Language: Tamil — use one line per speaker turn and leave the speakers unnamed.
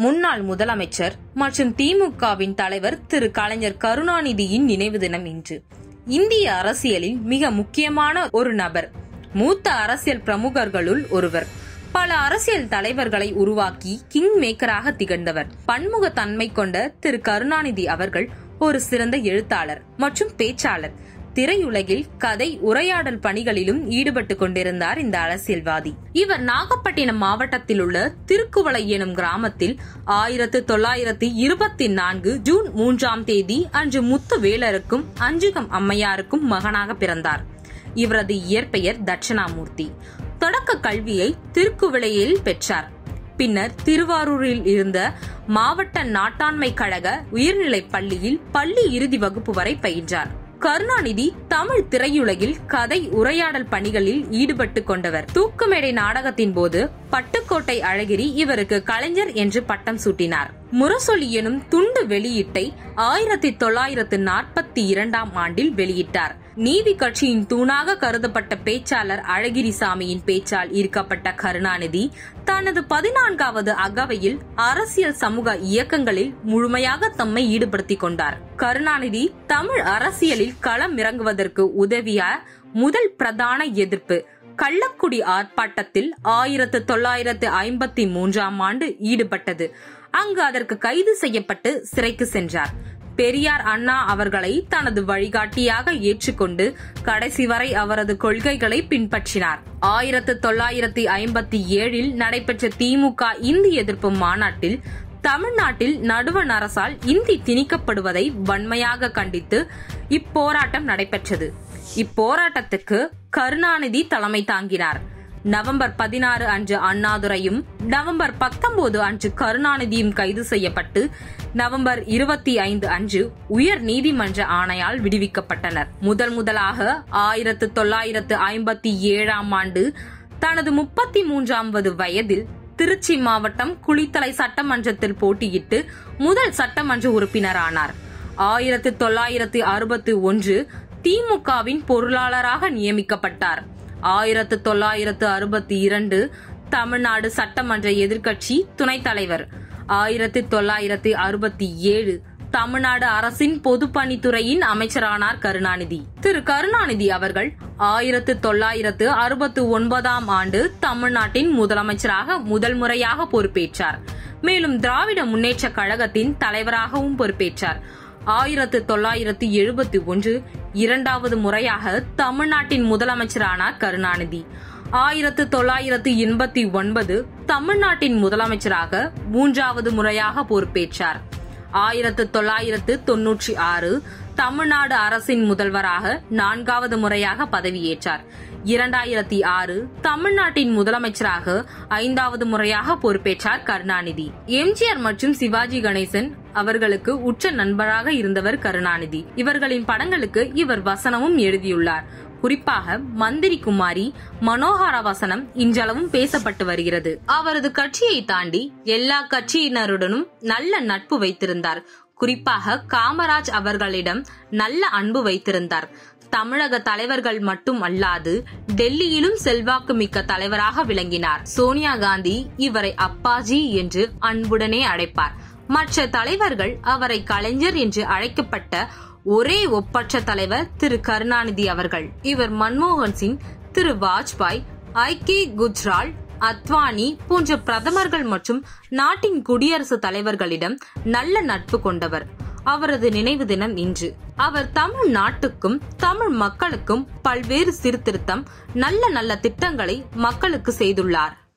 முன்னாள் முதலமைச்சர் மற்றும் திமுகவின் தலைவர் திரு கலைஞர் கருணாநிதியின் நினைவு தினம் இன்று. இந்திய அரசியலில் மிக முக்கியமான ஒரு நபர், மூத்த அரசியல் பிரமுகர்களுள் ஒருவர். பல அரசியல் தலைவர்களை உருவாக்கி கிங் மேக்கராக திகழ்ந்தவர். பன்முகத்தன்மை கொண்ட திரு கருணாநிதி அவர்கள் ஒரு சிறந்த எழுத்தாளர் மற்றும் பேச்சாளர். திரையுலகில் கதை, உரையாடல் பணிகளிலும் ஈடுபட்டுக் கொண்டிருந்தார் இந்த அரசியல்வாதி. இவர் நாகப்பட்டினம் மாவட்டத்தில் உள்ள திருக்குவளை எனும் கிராமத்தில் 1924 ஜூன் 3ஆம் தேதி அன்று முத்துவேலருக்கும் அஞ்சுகம் அம்மையாருக்கும் மகனாக பிறந்தார். இவரது இயற்பெயர் தட்சணாமூர்த்தி. தொடக்க கல்வியை திருக்குவளையில் பெற்றார். பின்னர் திருவாரூரில் இருந்த மாவட்ட நாட்டாண்மை கழக உயர்நிலைப் பள்ளியில் பள்ளி இறுதி வகுப்பு வரை பயின்றார். கருணாநிதி தமிழ் திரையுலகில் கதை, உரையாடல் பணிகளில் ஈடுபட்டு கொண்டவர். தூக்குமேடை நாடகத்தின் போது பட்டுக்கோட்டை அழகிரி இவருக்கு கலைஞர் என்று பட்டம் சூட்டினார். முரசொலி எனும் துண்டு வெளியீட்டை 1942ஆம் ஆண்டில் வெளியிட்டார். நீதி கட்சியின் தூணாக கருதப்பட்ட பேச்சாளர் அழகிரிசாமியின் பேச்சால் ஈர்க்கப்பட்ட கருணாநிதி தனது 14வது அகவையில் அரசியல் சமூக இயக்கங்களில் முழுமையாக தம்மை ஈடுபடுத்திக் கொண்டார். கருணாநிதி தமிழ் அரசியலில் களம் இறங்குவதற்கு உதவிய முதல் பிரதான எதிர்ப்பு கள்ளக்குடி ஆர்ப்பாட்டத்தில் 1953ஆம் ஆண்டு ஈடுபட்டது. அங்கு அதற்கு கைது செய்யப்பட்டு சிறைக்கு சென்றார். பெரியார், அண்ணா அவர்களை தனது வழிகாட்டியாக ஏற்றுக்கொண்டு கடைசி வரை அவரது கொள்கைகளை பின்பற்றினார். 1957இல் நடைபெற்ற திமுக இந்தி எதிர்ப்பு மாநாட்டில் தமிழ்நாட்டில் நடுவண் அரசால் இந்தி திணிக்கப்படுவதை வன்மையாக கண்டித்து இப்போராட்டம் நடைபெற்றது. இப்போராட்டத்துக்கு கருணாநிதி தலைமை தாங்கினார். நவம்பர் 16 அன்று அண்ணாதுரையும், நவம்பர் 19 அன்று கருணாநிதியும் கைது செய்யப்பட்டு நவம்பர் 25 அன்று உயர் நீதிமன்ற ஆணையால் விடுவிக்கப்பட்டனர். முதலாக 1957ஆம் ஆண்டு தனது 33வது வயதில் திருச்சி மாவட்டம் குளித்தலை சட்டமன்றத்தில் போட்டியிட்டு முதல் சட்டமன்ற உறுப்பினரானார். 1961 திமுகவின் பொருளாளராக நியமிக்கப்பட்டார். 1962 தமிழ்நாடு சட்டமன்ற எதிர்க்கட்சி துணைத் தலைவர். 1967 தமிழ்நாடு அரசின் பொதுப்பணித்துறையின் அமைச்சரானார் கருணாநிதி. திரு கருணாநிதி அவர்கள் 1969ஆம் ஆண்டு தமிழ்நாட்டின் முதலமைச்சராக முதல் முறையாக பொறுப்பேற்றார். மேலும் திராவிட முன்னேற்ற கழகத்தின் தலைவராகவும் பொறுப்பேற்றார். 1971 இரண்டாவது முறையாக தமிழ்நாட்டின் முதலமைச்சரானார் கருணாநிதி. 1989 தமிழ்நாட்டின் முதலமைச்சராக மூன்றாவது முறையாக பொறுப்பேற்றார். 1996 தமிழ்நாடு அரசின் முதல்வராக 4வது முறையாக பதவியேற்றார். 2006 தமிழ்நாட்டின் முதலமைச்சராக 5வது முறையாக பொறுப்பேற்றார் கருணாநிதி. எம்ஜிஆர் மற்றும் சிவாஜி கணேசன் அவர்களுக்கு உற்ற நண்பராக இருந்தவர் கருணாநிதி. இவர்களின் படங்களுக்கு இவர் வசனமும் எழுதியுள்ளார். குறிப்பாக மந்திரி குமாரி, மனோகர வசனம் இன்றளவும் பேசப்பட்டு வருகிறது. அவரது கட்சியை தாண்டி எல்லா கட்சியினருடனும் நல்ல நட்பு வைத்திருந்தார். குறிப்பாக காமராஜ் அவர்களிடம் நல்ல அன்பு வைத்திருந்தார். தமிழக தலைவர்கள் மட்டும் அல்லாது டெல்லியிலும் செல்வாக்கு மிக்க தலைவராக விளங்கினார். சோனியா காந்தி இவரை அப்பாஜி என்று அன்புடனே அழைப்பார். மற்ற தலைவர்கள் அவரை கலைஞர் என்று அழைக்கப்பட்ட ஒரே ஒப்பற்ற தலைவர் திரு கருணாநிதி அவர்கள். இவர் மன்மோகன் சிங், திரு வாஜ்பாய், ஐ.கே. குஜ்ரால், அத்வானி போன்ற பிரதமர்கள் மற்றும் நாட்டின் குடியரசுத் தலைவர்களிடம் நல்ல நட்பு கொண்டவர். அவரது நினைவு தினம் இன்று. அவர் தமிழ் நாட்டுக்கும் தமிழ் மக்களுக்கும் பல்வேறு சீர்திருத்தம், நல்ல நல்ல திட்டங்களை மக்களுக்கு செய்துள்ளார்.